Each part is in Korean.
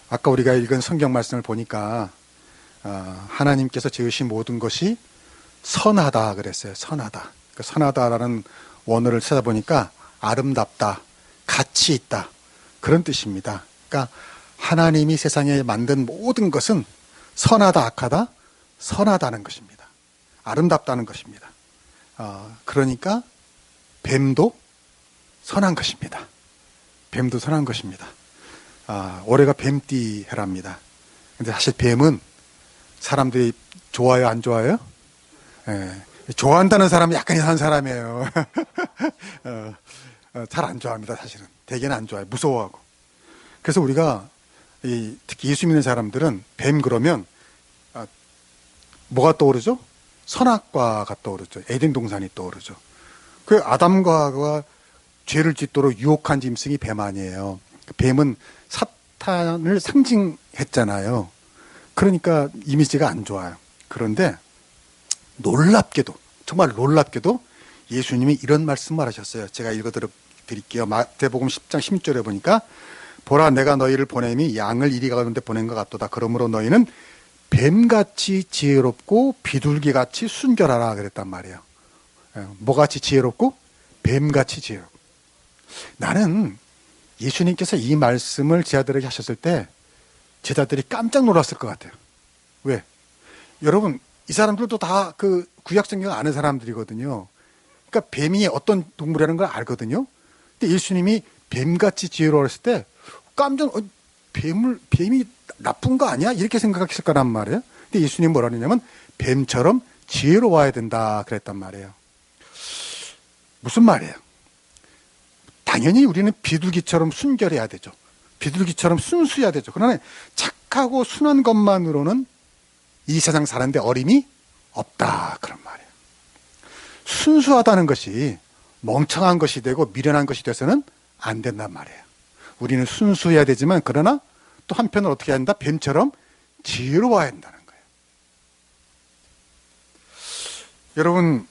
아까 우리가 읽은 성경 말씀을 보니까 하나님께서 지으신 모든 것이 선하다 그랬어요. 선하다. 그 선하다라는 원어를 찾아보니까 아름답다, 가치 있다 그런 뜻입니다. 그러니까 하나님이 세상에 만든 모든 것은 선하다, 악하다, 선하다는 것입니다. 아름답다는 것입니다. 그러니까 뱀도 선한 것입니다. 뱀도 선한 것입니다. 올해가 뱀띠 해랍니다. 근데 사실 뱀은 사람들이 좋아요, 안 좋아요? 좋아한다는 사람은 약간 이상한 사람이에요. 잘 안 좋아합니다, 사실은. 대개는 안 좋아해요. 무서워하고. 그래서 우리가 특히 예수 믿는 사람들은 뱀 그러면 뭐가 떠오르죠? 선악과가 떠오르죠. 에덴 동산이 떠오르죠. 그 아담과 하와가 죄를 짓도록 유혹한 짐승이 뱀 아니에요. 뱀은 사탄을 상징했잖아요. 그러니까 이미지가 안 좋아요. 그런데 놀랍게도, 정말 놀랍게도 예수님이 이런 말씀을 하셨어요. 제가 읽어드릴게요. 마태복음 10장 16절에 보니까 보라 내가 너희를 보냄이 양을 이리 가는데 보낸 것 같도다. 그러므로 너희는 뱀같이 지혜롭고 비둘기같이 순결하라 그랬단 말이에요. 뭐같이 지혜롭고? 뱀같이 지혜롭고. 나는 예수님께서 이 말씀을 제자들에게 하셨을 때 제자들이 깜짝 놀랐을 것 같아요. 왜? 여러분, 이 사람들도 다 그 구약성경 아는 사람들이거든요. 그러니까 뱀이 어떤 동물이라는 걸 알거든요. 근데 예수님이 뱀같이 지혜로웠을 때 깜짝 뱀이 나쁜 거 아니야? 이렇게 생각했을 거란 말이에요. 근데 예수님이 뭐라 그러냐면 뱀처럼 지혜로워야 된다 그랬단 말이에요. 무슨 말이에요? 당연히 우리는 비둘기처럼 순결해야 되죠. 비둘기처럼 순수해야 되죠. 그러나 착하고 순한 것만으로는 이 세상 사는데 어림이 없다 그런 말이에요. 순수하다는 것이 멍청한 것이 되고 미련한 것이 돼서는 안 된단 말이에요. 우리는 순수해야 되지만 그러나 또 한편으로 어떻게 해야 된다? 뱀처럼 지혜로워야 한다는 거예요. 여러분,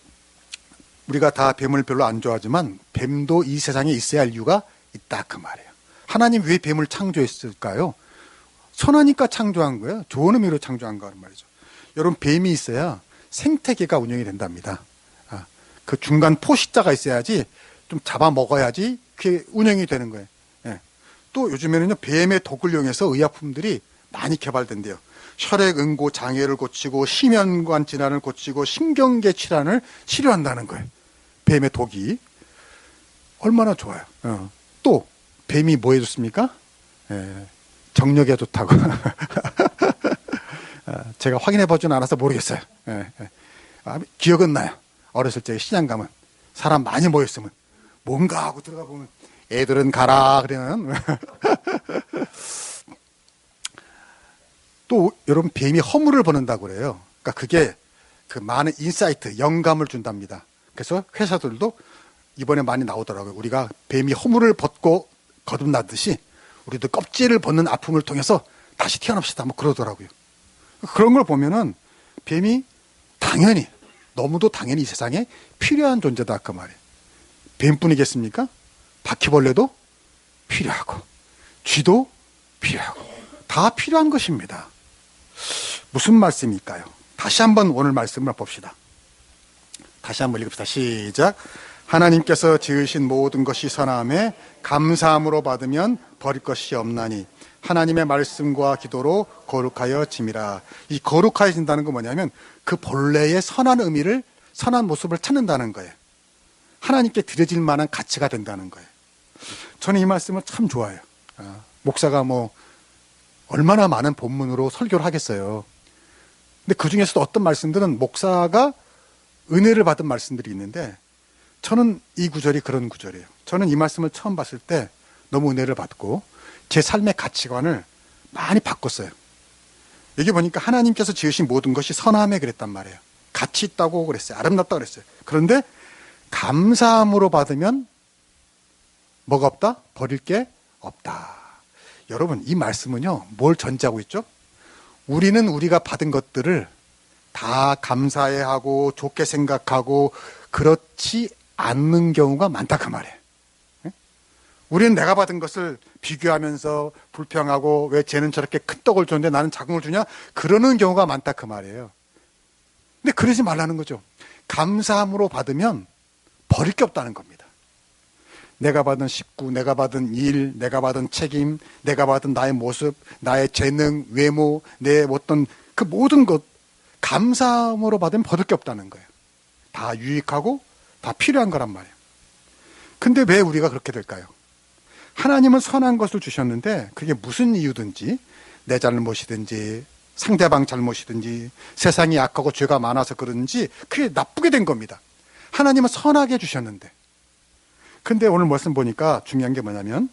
우리가 다 뱀을 별로 안 좋아하지만 뱀도 이 세상에 있어야 할 이유가 있다 그 말이에요. 하나님 왜 뱀을 창조했을까요? 선하니까 창조한 거예요. 좋은 의미로 창조한 거란 말이죠. 여러분, 뱀이 있어야 생태계가 운영이 된답니다. 그 중간 포식자가 있어야지, 좀 잡아먹어야지 그게 운영이 되는 거예요. 또 요즘에는요, 뱀의 독을 이용해서 의약품들이 많이 개발된대요. 혈액 응고 장애를 고치고 심혈관 질환을 고치고 신경계 질환을 치료한다는 거예요. 뱀의 독이 얼마나 좋아요. 또 뱀이 뭐 해줬습니까? 정력에 좋다고. 제가 확인해 보진 않아서 모르겠어요. 기억은 나요. 어렸을 때 시장 가면 사람 많이 모였으면 뭔가 하고 들어가 보면 애들은 가라 그러는. 또 여러분, 뱀이 허물을 벗는다고 그래요. 그러니까 그게 그 많은 인사이트, 영감을 준답니다. 그래서 회사들도 이번에 많이 나오더라고요. 우리가 뱀이 허물을 벗고 거듭나듯이 우리도 껍질을 벗는 아픔을 통해서 다시 태어납시다. 뭐 그러더라고요. 그런 걸 보면은 뱀이 당연히, 너무도 당연히 이 세상에 필요한 존재다 그 말이에요. 뱀뿐이겠습니까? 바퀴벌레도 필요하고 쥐도 필요하고 다 필요한 것입니다. 무슨 말씀일까요? 다시 한번 오늘 말씀을 봅시다. 다시 한번 읽읍시다. 시작. 하나님께서 지으신 모든 것이 선함에 감사함으로 받으면 버릴 것이 없나니 하나님의 말씀과 기도로 거룩하여 짐이라. 이 거룩해진다는 건 뭐냐면 그 본래의 선한 의미를, 선한 모습을 찾는다는 거예요. 하나님께 드려질 만한 가치가 된다는 거예요. 저는 이 말씀을 참 좋아해요. 목사가 뭐 얼마나 많은 본문으로 설교를 하겠어요. 근데 그 중에서도 어떤 말씀들은 목사가 은혜를 받은 말씀들이 있는데 저는 이 구절이 그런 구절이에요. 저는 이 말씀을 처음 봤을 때 너무 은혜를 받고 제 삶의 가치관을 많이 바꿨어요. 여기 보니까 하나님께서 지으신 모든 것이 선함에 그랬단 말이에요. 가치 있다고 그랬어요. 아름답다고 그랬어요. 그런데 감사함으로 받으면 뭐가 없다? 버릴 게 없다. 여러분, 이 말씀은요, 뭘 전제하고 있죠? 우리는 우리가 받은 것들을 다 감사해하고 좋게 생각하고 그렇지 않는 경우가 많다 그 말이에요. 우리는 내가 받은 것을 비교하면서 불평하고 왜 쟤는 저렇게 큰 떡을 줬는데 나는 작은 걸 주냐? 그러는 경우가 많다 그 말이에요. 근데 그러지 말라는 거죠. 감사함으로 받으면 버릴 게 없다는 겁니다. 내가 받은 식구, 내가 받은 일, 내가 받은 책임, 내가 받은 나의 모습, 나의 재능, 외모, 내 어떤 그 모든 것 감사함으로 받으면 버릴 게 없다는 거예요. 다 유익하고 다 필요한 거란 말이에요. 근데 왜 우리가 그렇게 될까요? 하나님은 선한 것을 주셨는데 그게 무슨 이유든지 내 잘못이든지 상대방 잘못이든지 세상이 악하고 죄가 많아서 그런지 그게 나쁘게 된 겁니다. 하나님은 선하게 주셨는데 근데 오늘 말씀 보니까 중요한 게 뭐냐면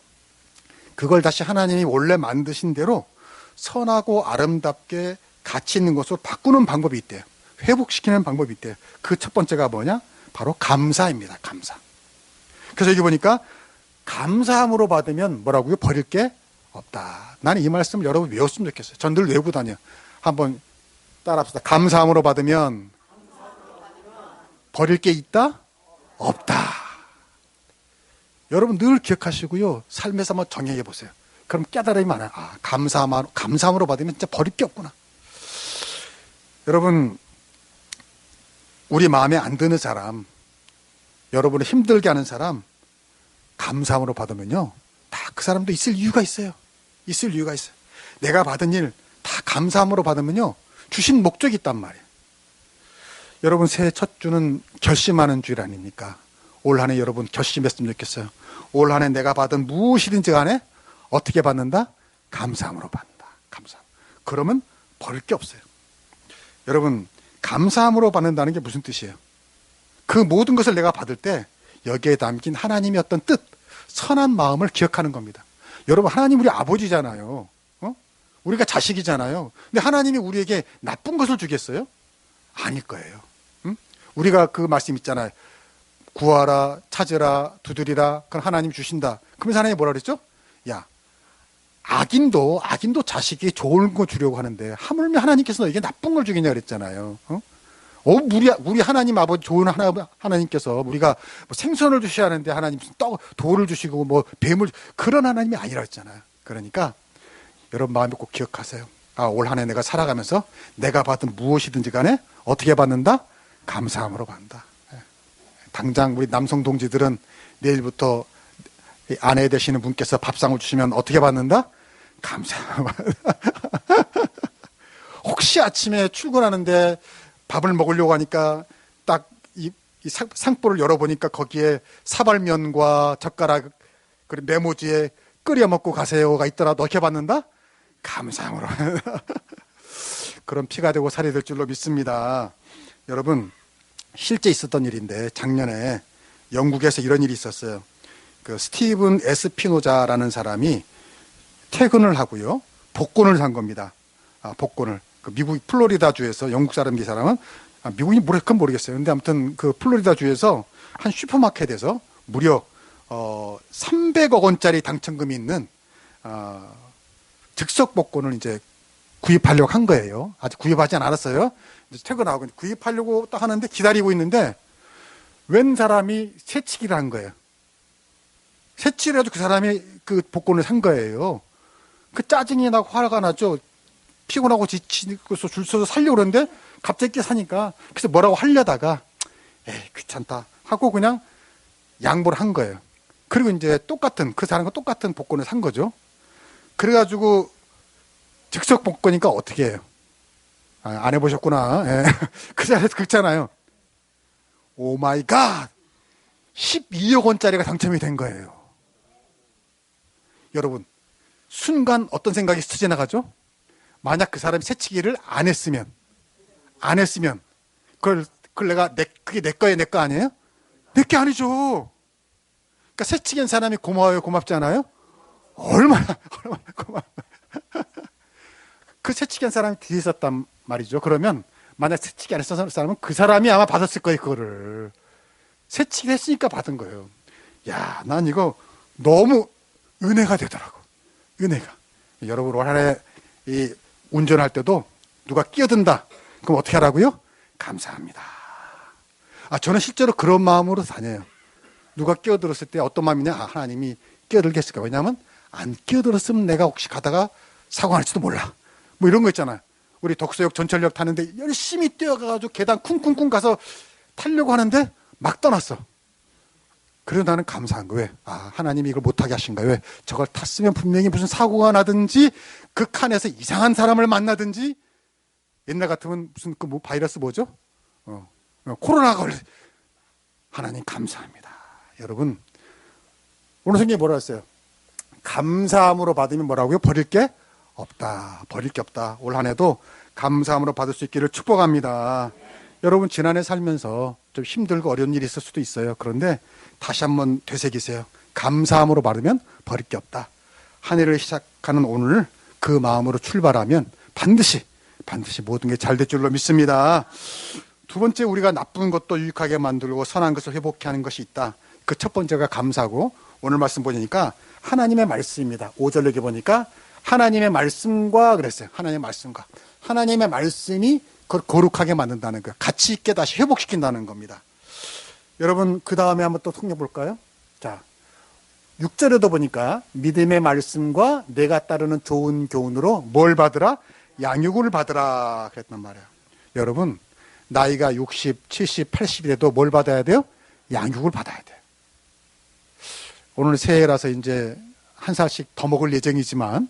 그걸 다시 하나님이 원래 만드신 대로 선하고 아름답게 가치 있는 것으로 바꾸는 방법이 있대요. 회복시키는 방법이 있대요. 그 첫 번째가 뭐냐? 바로 감사입니다. 감사. 그래서 여기 보니까 감사함으로 받으면 뭐라고요? 버릴 게 없다. 나는 이 말씀을 여러분 외웠으면 좋겠어요. 전 늘 외우고 다녀요. 한번 따라합시다. 감사함으로 받으면 버릴 게 있다? 없다. 여러분 늘 기억하시고요. 삶에서 한번 정의해 보세요. 그럼 깨달음이 많아요. 아, 감사함으로 받으면 진짜 버릴 게 없구나. 여러분, 우리 마음에 안 드는 사람, 여러분을 힘들게 하는 사람, 감사함으로 받으면요. 다 그 사람도 있을 이유가 있어요. 있을 이유가 있어요. 내가 받은 일 다 감사함으로 받으면요. 주신 목적이 있단 말이에요. 여러분 새해 첫 주는 결심하는 주일 아닙니까? 올 한 해 여러분 결심했으면 좋겠어요. 올 한 해 내가 받은 무엇이든지 간에 어떻게 받는다? 감사함으로 받는다. 감사함. 그러면 버릴 게 없어요. 여러분 감사함으로 받는다는 게 무슨 뜻이에요? 그 모든 것을 내가 받을 때 여기에 담긴 하나님의 어떤 뜻, 선한 마음을 기억하는 겁니다. 여러분 하나님 우리 아버지잖아요. 우리가 자식이잖아요. 근데 하나님이 우리에게 나쁜 것을 주겠어요? 아닐 거예요. 우리가 그 말씀 있잖아요. 구하라, 찾으라, 두드리라. 그럼 하나님 주신다. 그러면서 하나님이 뭐라 그랬죠? 야, 악인도 자식이 좋은 거 주려고 하는데 하물며 하나님께서 너에게 나쁜 걸 주겠냐 그랬잖아요. 우리 하나님 아버지 좋은 하나님께서 우리가 뭐 생선을 주셔야 하는데 하나님 무슨 돌을 주시고 뭐 뱀을 그런 하나님이 아니라 했잖아요. 그러니까 여러분 마음에 꼭 기억하세요. 아, 올 한 해 내가 살아가면서 내가 받은 무엇이든지 간에 어떻게 받는다? 감사함으로 받는다. 당장 우리 남성 동지들은 내일부터 아내 되시는 분께서 밥상을 주시면 어떻게 받는다? 감사함으로 받는다. 혹시 아침에 출근하는데 밥을 먹으려고 하니까 딱 이 상보를 열어보니까 거기에 사발면과 젓가락 그리고 메모지에 끓여 먹고 가세요가 있더라도 어떻게 받는다? 감사함으로. 그런 피가 되고 살이 될 줄로 믿습니다. 여러분 실제 있었던 일인데 작년에 영국에서 이런 일이 있었어요. 그 스티븐 에스피노자라는 사람이 퇴근을 하고요 복권을 산 겁니다. 복권을 그 미국 플로리다 주에서 영국 사람이 사람은 미국이 그건 모르겠어요. 근데 아무튼 그 플로리다 주에서 한 슈퍼마켓에서 무려 300억 원짜리 당첨금이 있는 즉석 복권을 이제 구입하려고 한 거예요. 아직 구입하지 않았어요. 이제 퇴근하고 구입하려고 딱 하는데 기다리고 있는데 웬 사람이 새치기를 한 거예요. 새치를 해가지고 그 사람이 그 복권을 산 거예요. 그 짜증이 나고 화가 나죠. 피곤하고 지치고 줄 서서 살려고 그러는데 갑자기 사니까 그래서 뭐라고 하려다가 에이 귀찮다 하고 그냥 양보를 한 거예요. 그리고 이제 그 사람과 똑같은 복권을 산 거죠. 그래가지고 즉석 복권이니까 어떻게 해요? 안 해보셨구나. 예. 그 자리에서 긁잖아요. 오 마이 갓! 12억 원짜리가 당첨이 된 거예요. 여러분, 순간 어떤 생각이 스쳐 지나가죠? 만약 그 사람이 새치기를 안 했으면, 그걸 그게 내 거 아니에요? 내 게 아니죠. 그러니까 새치기 한 사람이 고마워요, 고맙지 않아요? 얼마나 고마워요. 그 새치기 한 사람이 뒤에 있었단 말이죠. 그러면 만약 새치기 안 했던 사람은 그 사람이 아마 받았을 거예요, 그거를. 새치기를 했으니까 받은 거예요. 야, 난 이거 너무 은혜가 되더라고. 은혜가. 여러분, 올 한 해 이 운전할 때도 누가 끼어든다. 그럼 어떻게 하라고요? 감사합니다. 저는 실제로 그런 마음으로 다녀요. 누가 끼어들었을 때 어떤 마음이냐? 하나님이 끼어들게 했을까? 왜냐하면 안 끼어들었으면 내가 혹시 가다가 사고 날지도 몰라. 뭐 이런 거 있잖아요. 우리 덕수역 전철역 타는데 열심히 뛰어가가지고 계단 쿵쿵쿵 가서 타려고 하는데 막 떠났어. 그래도 나는 감사한 거. 왜? 아, 하나님이 이걸 못하게 하신 거야. 왜? 저걸 탔으면 분명히 무슨 사고가 나든지 그 칸에서 이상한 사람을 만나든지 옛날 같으면 무슨 그 뭐 바이러스 뭐죠? 코로나가 걸려. 하나님 감사합니다. 여러분, 오늘 성경이 뭐라 했어요? 감사함으로 받으면 뭐라고요? 버릴 게 없다. 버릴 게 없다. 올 한 해도 감사함으로 받을 수 있기를 축복합니다. 여러분, 지난해 살면서 좀 힘들고 어려운 일이 있을 수도 있어요. 그런데 다시 한번 되새기세요. 감사함으로 받으면 버릴 게 없다. 한 해를 시작하는 오늘 그 마음으로 출발하면 반드시 모든 게 잘 될 줄로 믿습니다. 두 번째, 우리가 나쁜 것도 유익하게 만들고 선한 것을 회복케 하는 것이 있다. 그 첫 번째가 감사고, 오늘 말씀 보니까 하나님의 말씀입니다. 5절 여기 보니까 하나님의 말씀과 그랬어요. 하나님의 말씀과. 하나님의 말씀이 그걸 거룩하게 만든다는 거, 가치 있게 다시 회복시킨다는 겁니다. 여러분, 그 다음에 한번 또 성경 볼까요? 자, 6절에도 보니까 믿음의 말씀과 내가 따르는 좋은 교훈으로 뭘 받으라? 양육을 받으라 그랬단 말이에요. 여러분, 나이가 60, 70, 80이 돼도 뭘 받아야 돼요? 양육을 받아야 돼요. 오늘 새해라서 이제 한 살씩 더 먹을 예정이지만,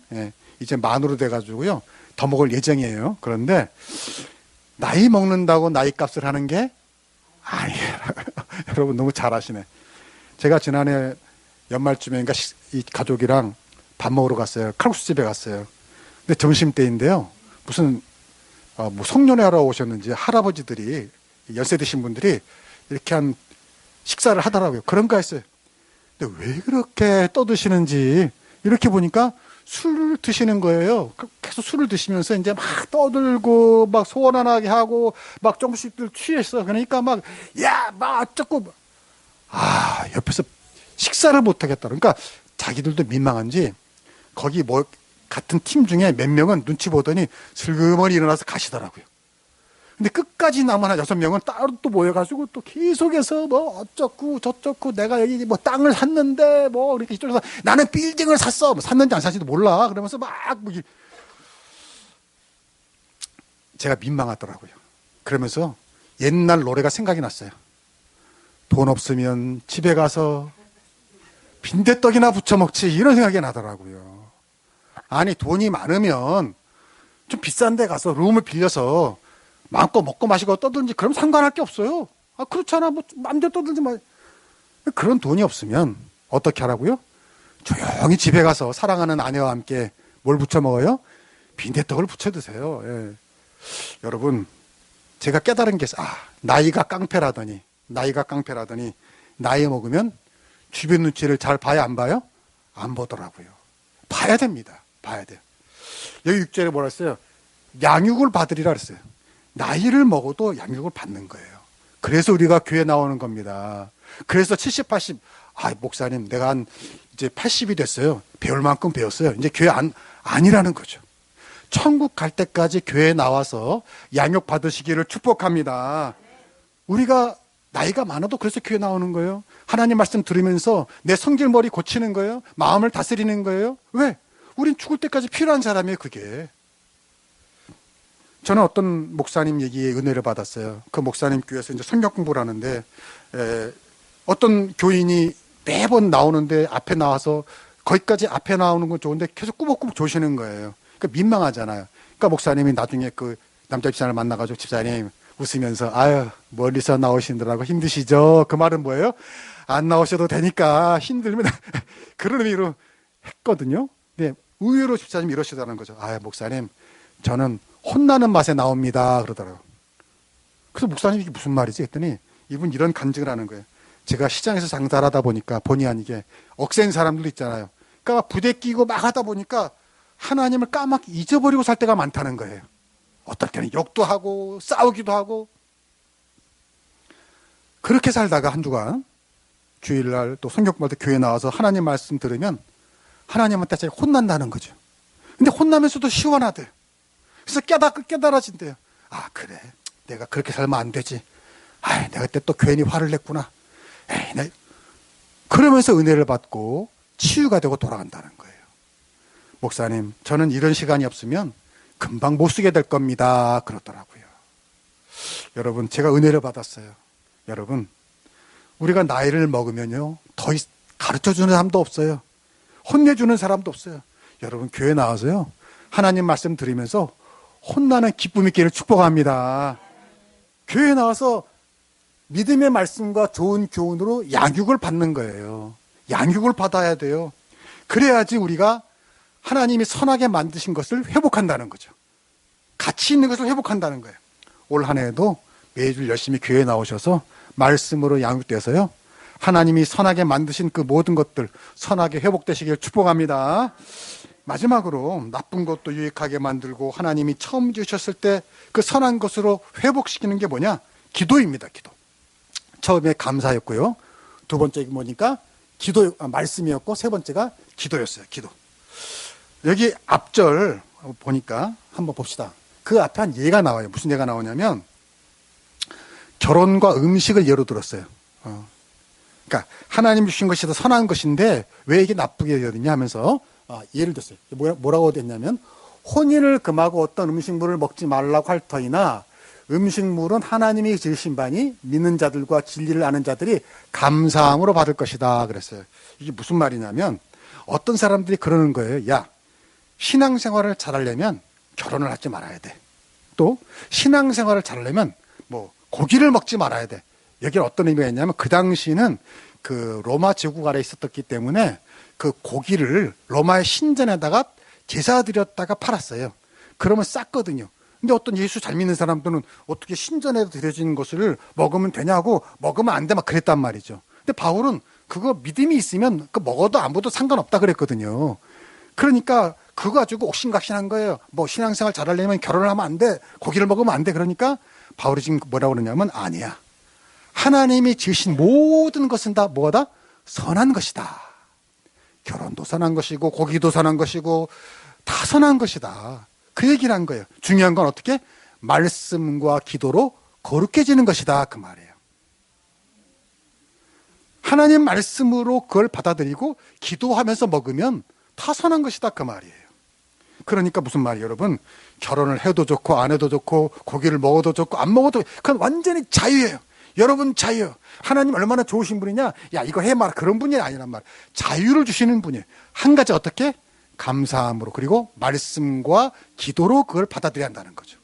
이제 만으로 돼가지고요, 더 먹을 예정이에요. 그런데 나이 먹는다고 나이 값을 하는 게 아니에요. 여러분 너무 잘하시네. 제가 지난해 연말쯤인가 이 가족이랑 밥 먹으러 갔어요. 칼국수 집에 갔어요. 근데 점심때인데요, 무슨 뭐 송년회 하러 오셨는지 할아버지들이, 연세 드신 분들이 이렇게 한 식사를 하더라고요. 그런가 했어요. 근데 왜 그렇게 떠드시는지 이렇게 보니까 술을 드시는 거예요. 계속 술을 드시면서 이제 막 떠들고 막 소원 하나게 하고 막 조금씩들 취했어. 그러니까 막 어쩌고, 옆에서 식사를 못 하겠다. 그러니까 자기들도 민망한지 거기 뭐 같은 팀 중에 몇 명은 눈치 보더니 슬그머니 일어나서 가시더라고요. 근데 끝까지 남은 한 6명은 따로 또 모여가지고 또 계속해서 뭐 어쩌고 저쩌고, 내가 여기 뭐 땅을 샀는데 뭐 이렇게 이쪽에서 나는 빌딩을 샀어. 뭐 샀는지 안 샀는지도 몰라. 그러면서 막 제가 민망하더라고요. 그러면서 옛날 노래가 생각이 났어요. 돈 없으면 집에 가서 빈대떡이나 부쳐 먹지, 이런 생각이 나더라고요. 아니, 돈이 많으면 좀 비싼 데 가서 룸을 빌려서 마음껏 먹고 마시고 떠들지, 그럼 상관할 게 없어요. 그렇잖아. 뭐 마음대로 떠들지 마. 그런 돈이 없으면 어떻게 하라고요? 조용히 집에 가서 사랑하는 아내와 함께 뭘 부쳐 먹어요? 빈대떡을 부쳐 드세요. 예. 여러분, 제가 깨달은 게 있어요. 나이가 깡패라더니 나이 먹으면 주변 눈치를 잘 봐야 안 봐요? 안 보더라고요. 봐야 됩니다. 봐야 돼요. 여기 6절에 뭐라 했어요? 양육을 받으리라 그랬어요. 나이를 먹어도 양육을 받는 거예요. 그래서 우리가 교회 나오는 겁니다. 그래서 70, 80, 목사님, 내가 이제 80이 됐어요. 배울 만큼 배웠어요. 이제 교회 아니라는 거죠. 천국 갈 때까지 교회에 나와서 양육 받으시기를 축복합니다. 우리가 나이가 많아도 그래서 교회 나오는 거예요. 하나님 말씀 들으면서 내 성질머리 고치는 거예요. 마음을 다스리는 거예요. 왜? 우린 죽을 때까지 필요한 사람이에요, 그게. 저는 어떤 목사님 얘기에 은혜를 받았어요. 그 목사님 교회에서 이제 성경 공부를 하는데, 어떤 교인이 매번 나오는데 앞에 나와서, 거기까지 앞에 나오는 건 좋은데 계속 꾸벅꾸벅 조시는 거예요. 그러니까 민망하잖아요. 그러니까 목사님이 나중에 그 남자 집사를 만나가지고, 집사님 웃으면서, 멀리서 나오시느라고 힘드시죠? 그 말은 뭐예요? 안 나오셔도 되니까 힘들면 그런 의미로 했거든요. 근데 의외로 집사님이 이러시다는 거죠. 목사님, 저는 혼나는 맛에 나옵니다. 그러더라고요. 그래서 목사님, 이게 무슨 말이지? 했더니 이분 이런 간증을 하는 거예요. 제가 시장에서 장사를 하다 보니까 본의 아니게 억센 사람들도 있잖아요. 그러니까 부대 끼고 막 하다 보니까 하나님을 까맣게 잊어버리고 살 때가 많다는 거예요. 어떨 때는 욕도 하고 싸우기도 하고. 그렇게 살다가 한 주간 주일날 또 성경마다 교회 나와서 하나님 말씀 들으면 하나님한테 제가 혼난다는 거죠. 근데 혼나면서도 시원하대요. 그래서 깨달아진대요. 그래, 내가 그렇게 살면 안 되지. 내가 그때 또 괜히 화를 냈구나. 그러면서 은혜를 받고 치유가 되고 돌아간다는 거예요. 목사님, 저는 이런 시간이 없으면 금방 못 쓰게 될 겁니다. 그러더라고요. 여러분, 제가 은혜를 받았어요. 여러분, 우리가 나이를 먹으면요, 더 가르쳐주는 사람도 없어요. 혼내주는 사람도 없어요. 여러분, 교회 나와서요, 하나님 말씀 들으면서 혼나는 기쁨 있기를 축복합니다. 교회 나와서 믿음의 말씀과 좋은 교훈으로 양육을 받는 거예요. 양육을 받아야 돼요. 그래야지 우리가 하나님이 선하게 만드신 것을 회복한다는 거죠. 가치 있는 것을 회복한다는 거예요. 올 한 해에도 매주 열심히 교회에 나오셔서 말씀으로 양육돼서요, 하나님이 선하게 만드신 그 모든 것들 선하게 회복되시길 축복합니다. 마지막으로 나쁜 것도 유익하게 만들고 하나님이 처음 주셨을 때 그 선한 것으로 회복시키는 게 뭐냐? 기도입니다. 기도. 처음에 감사였고요. 두 번째 뭐니까 말씀이었고, 세 번째가 기도였어요. 기도. 여기 앞절 보니까 한번 봅시다. 그 앞에 한 예가 나와요. 무슨 예가 나오냐면 결혼과 음식을 예로 들었어요. 그러니까 하나님 주신 것이 더 선한 것인데 왜 이게 나쁘게 되었냐 하면서 예를 들었어요. 뭐라고 됐냐면, 혼인을 금하고 어떤 음식물을 먹지 말라고 할 터이나 음식물은 하나님이 지으신 바니 믿는 자들과 진리를 아는 자들이 감사함으로 받을 것이다 그랬어요. 이게 무슨 말이냐면, 어떤 사람들이 그러는 거예요. 야, 신앙생활을 잘하려면 결혼을 하지 말아야 돼. 또 신앙생활을 잘하려면 뭐 고기를 먹지 말아야 돼. 여기는 어떤 의미가 있냐면, 그 당시는 그 로마 제국 아래에 있었기 때문에 그 고기를 로마의 신전에다가 제사 드렸다가 팔았어요. 그러면 쌌거든요. 근데 어떤 예수 잘 믿는 사람들은 어떻게 신전에 드려진 것을 먹으면 되냐고, 먹으면 안 돼 막 그랬단 말이죠. 근데 바울은 그거 믿음이 있으면 그 먹어도 안 먹어도 상관없다 그랬거든요. 그러니까 그거 가지고 옥신각신한 거예요. 뭐 신앙생활 잘하려면 결혼을 하면 안 돼, 고기를 먹으면 안 돼. 그러니까 바울이 지금 뭐라고 그러냐면, 아니야, 하나님이 지으신 모든 것은 다 뭐다? 선한 것이다. 결혼도 선한 것이고 고기도 선한 것이고 다 선한 것이다. 그 얘기를 한 거예요. 중요한 건 어떻게? 말씀과 기도로 거룩해지는 것이다, 그 말이에요. 하나님 말씀으로 그걸 받아들이고 기도하면서 먹으면 다 선한 것이다, 그 말이에요. 그러니까 무슨 말이에요, 여러분? 결혼을 해도 좋고 안 해도 좋고 고기를 먹어도 좋고 안 먹어도, 그건 완전히 자유예요. 여러분 자유. 하나님 얼마나 좋으신 분이냐? 야, 이거 해 말, 그런 분이 아니란 말. 자유를 주시는 분이에요. 한 가지 어떻게? 감사함으로, 그리고 말씀과 기도로 그걸 받아들여야 한다는 거죠.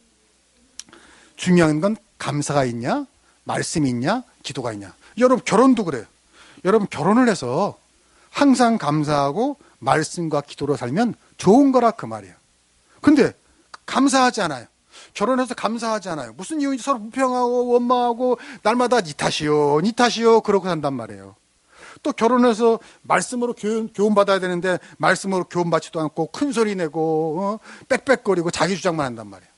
중요한 건 감사가 있냐, 말씀이 있냐, 기도가 있냐. 여러분 결혼도 그래요. 여러분 결혼을 해서 항상 감사하고 말씀과 기도로 살면 좋은 거라, 그 말이에요. 근데 감사하지 않아요. 결혼해서 감사하지 않아요. 무슨 이유인지 서로 불평하고 원망하고 날마다 니 탓이요, 니 탓이요, 그러고 산단 말이에요. 또 결혼해서 말씀으로 교훈 받아야 되는데 말씀으로 교훈 받지도 않고 큰 소리 내고 빽빽거리고 자기 주장만 한단 말이에요.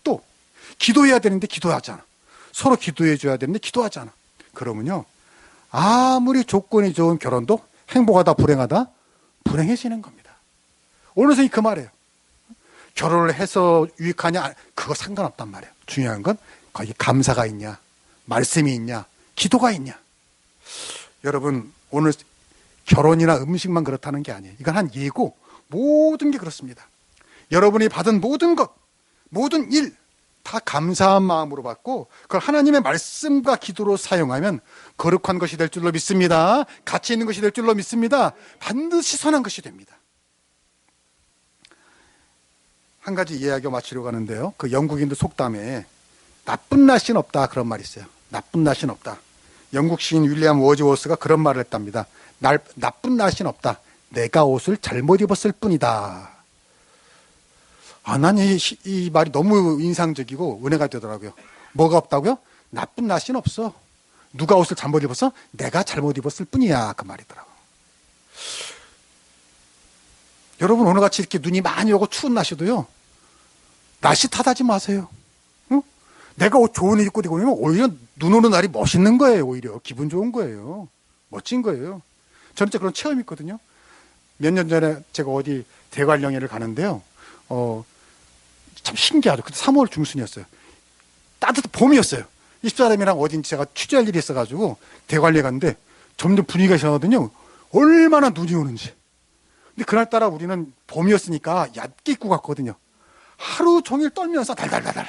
또 기도해야 되는데 기도하지 않아. 서로 기도해 줘야 되는데 기도하지 않아. 그러면요, 아무리 조건이 좋은 결혼도 행복하다 불행하다? 불행해지는 겁니다. 오늘 선생님이 그 말이에요. 결혼을 해서 유익하냐, 그거 상관없단 말이에요. 중요한 건 거기 감사가 있냐, 말씀이 있냐, 기도가 있냐. 여러분, 오늘 결혼이나 음식만 그렇다는 게 아니에요. 이건 한 예고, 모든 게 그렇습니다. 여러분이 받은 모든 것, 모든 일 다 감사한 마음으로 받고 그걸 하나님의 말씀과 기도로 사용하면 거룩한 것이 될 줄로 믿습니다. 가치 있는 것이 될 줄로 믿습니다. 반드시 선한 것이 됩니다. 한 가지 이야기を마치려고 하는데요. 그 영국인들 속담에 나쁜 날씨는 없다, 그런 말이 있어요. 나쁜 날씨는 없다. 영국 시인 윌리엄 워즈워스가 그런 말을 했답니다. 나쁜 날씨는 없다. 내가 옷을 잘못 입었을 뿐이다. 난 이 말이 너무 인상적이고 은혜가 되더라고요. 뭐가 없다고요? 나쁜 날씨는 없어. 누가 옷을 잘못 입었어? 내가 잘못 입었을 뿐이야, 그 말이더라고요. 여러분, 오늘같이 이렇게 눈이 많이 오고 추운 날씨도요, 날씨 탓하지 마세요. 응? 내가 옷 좋은 옷 입고 다니면 오히려 눈 오는 날이 멋있는 거예요. 오히려 기분 좋은 거예요. 멋진 거예요. 저는 진짜 그런 체험이 있거든요. 몇 년 전에 제가 어디 대관령회를 가는데요. 참 신기하죠. 그때 3월 중순이었어요. 따뜻한 봄이었어요. 이 집사람이랑 어딘지 제가 취재할 일이 있어가지고 대관령회 갔는데 점점 분위기가 이상하거든요. 얼마나 눈이 오는지. 근데 그날따라 우리는 봄이었으니까 얇게 입고 갔거든요. 하루 종일 떨면서 달달달달.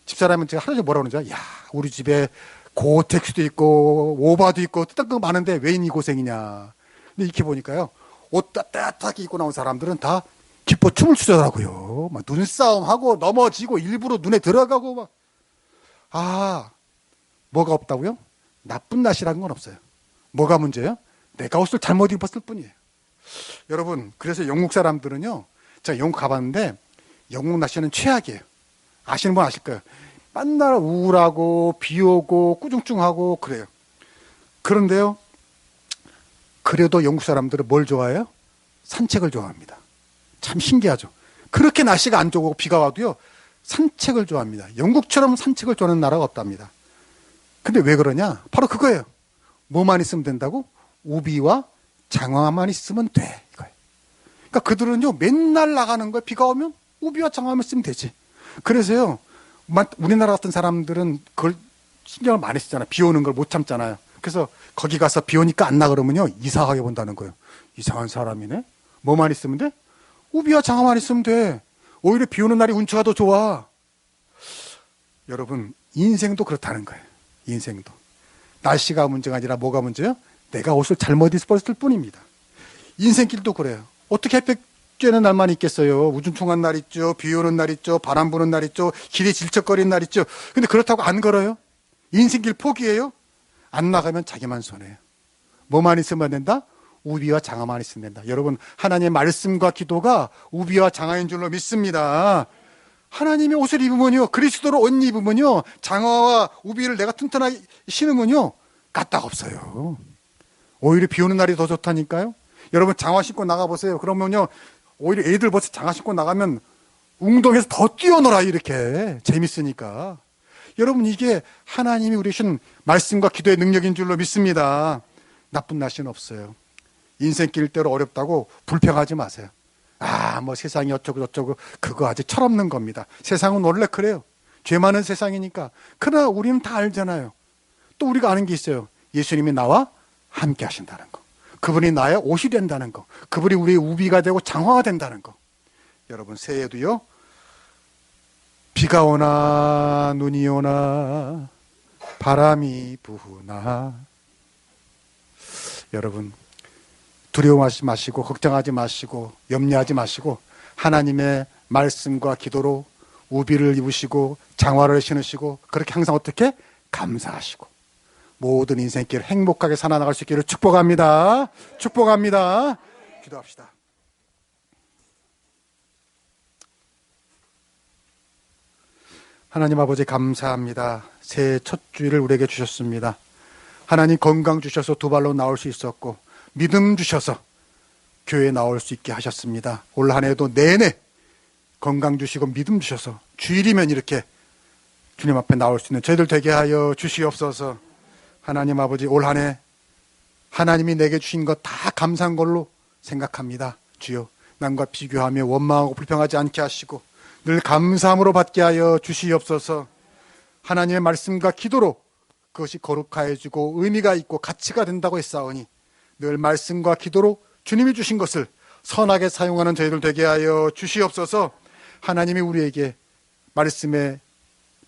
집사람은 제가 하루 종일 뭐라 그러는지, 야, 우리 집에 고텍스도 있고 오바도 있고 뜯은 거 많은데 왜 이 고생이냐. 근데 이렇게 보니까요, 옷 따뜻하게 입고 나온 사람들은 다 기뻐 춤을 추더라고요. 막 눈싸움하고 넘어지고 일부러 눈에 들어가고 막. 아, 뭐가 없다고요? 나쁜 날씨라는 건 없어요. 뭐가 문제예요? 내가 옷을 잘못 입었을 뿐이에요. 여러분, 그래서 영국 사람들은요, 제가 영국 가봤는데 영국 날씨는 최악이에요. 아시는 분 아실 거예요. 맨날 우울하고 비 오고 꾸중충하고 그래요. 그런데요, 그래도 영국 사람들은 뭘 좋아해요? 산책을 좋아합니다. 참 신기하죠. 그렇게 날씨가 안 좋고 비가 와도요, 산책을 좋아합니다. 영국처럼 산책을 좋아하는 나라가 없답니다. 근데 왜 그러냐? 바로 그거예요. 뭐만 있으면 된다고? 우비와 장화만 있으면 돼. 이거예요. 그러니까 그들은요, 맨날 나가는 거예요. 비가 오면 우비와 장화만 쓰면 되지. 그래서요, 우리나라 같은 사람들은 그걸 신경을 많이 쓰잖아요. 비 오는 걸 못 참잖아요. 그래서 거기 가서 비 오니까 안 나그러면요, 이상하게 본다는 거예요. 이상한 사람이네? 뭐만 있으면 돼? 우비와 장화만 있으면 돼. 오히려 비 오는 날이 운치가 더 좋아. 여러분, 인생도 그렇다는 거예요. 인생도. 날씨가 문제가 아니라 뭐가 문제예요? 내가 옷을 잘못 입었을 뿐입니다. 인생길도 그래요. 어떻게 햇볕 쬐는 날만 있겠어요. 우중충한 날 있죠. 비 오는 날 있죠. 바람 부는 날 있죠. 길이 질척거리는 날 있죠. 근데 그렇다고 안 걸어요? 인생길 포기해요? 안 나가면 자기만 손해요. 뭐만 있으면 된다? 우비와 장화만 있으면 된다. 여러분, 하나님의 말씀과 기도가 우비와 장화인 줄로 믿습니다. 하나님의 옷을 입으면요, 그리스도로 옷 입으면요, 장화와 우비를 내가 튼튼하게 신으면요, 까딱 없어요. 오히려 비 오는 날이 더 좋다니까요. 여러분, 장화 신고 나가보세요. 그러면요, 오히려 애들 벌써 장화 신고 나가면 운동에서 더 뛰어놀아. 이렇게 재밌으니까. 여러분, 이게 하나님이 우리 주신 말씀과 기도의 능력인 줄로 믿습니다. 나쁜 날씨는 없어요. 인생길 대로 어렵다고 불평하지 마세요. 아, 뭐 세상이 어쩌고 저쩌고, 그거 아주 철없는 겁니다. 세상은 원래 그래요. 죄 많은 세상이니까. 그러나 우리는 다 알잖아요. 또 우리가 아는 게 있어요. 예수님이 나와 함께 하신다는 거. 그분이 나의 옷이 된다는 거. 그분이 우리의 우비가 되고 장화가 된다는 거. 여러분, 새해에도요, 비가 오나 눈이 오나 바람이 부나, 여러분, 두려워하지 마시고 걱정하지 마시고 염려하지 마시고 하나님의 말씀과 기도로 우비를 입으시고 장화를 신으시고, 그렇게 항상 어떻게? 감사하시고 모든 인생길 행복하게 살아나갈 수 있기를 축복합니다. 축복합니다. 기도합시다. 하나님 아버지, 감사합니다. 새해 첫 주일을 우리에게 주셨습니다. 하나님, 건강 주셔서 두 발로 나올 수 있었고 믿음 주셔서 교회에 나올 수 있게 하셨습니다. 올 한 해도 내내 건강 주시고 믿음 주셔서 주일이면 이렇게 주님 앞에 나올 수 있는 저희들 되게 하여 주시옵소서. 하나님 아버지, 올 한 해 하나님이 내게 주신 것 다 감사한 걸로 생각합니다. 주여, 남과 비교하며 원망하고 불평하지 않게 하시고 늘 감사함으로 받게 하여 주시옵소서. 하나님의 말씀과 기도로 그것이 거룩하여지고 의미가 있고 가치가 된다고 했사오니 늘 말씀과 기도로 주님이 주신 것을 선하게 사용하는 저희들 되게 하여 주시옵소서. 하나님이 우리에게 말씀의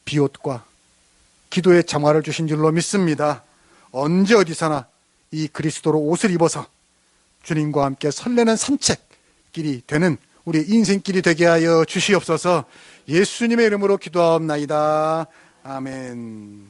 비옷과 기도의 장화를 주신 줄로 믿습니다. 언제 어디서나 이 그리스도로 옷을 입어서 주님과 함께 설레는 산책길이 되는 우리 인생길이 되게 하여 주시옵소서. 예수님의 이름으로 기도하옵나이다. 아멘.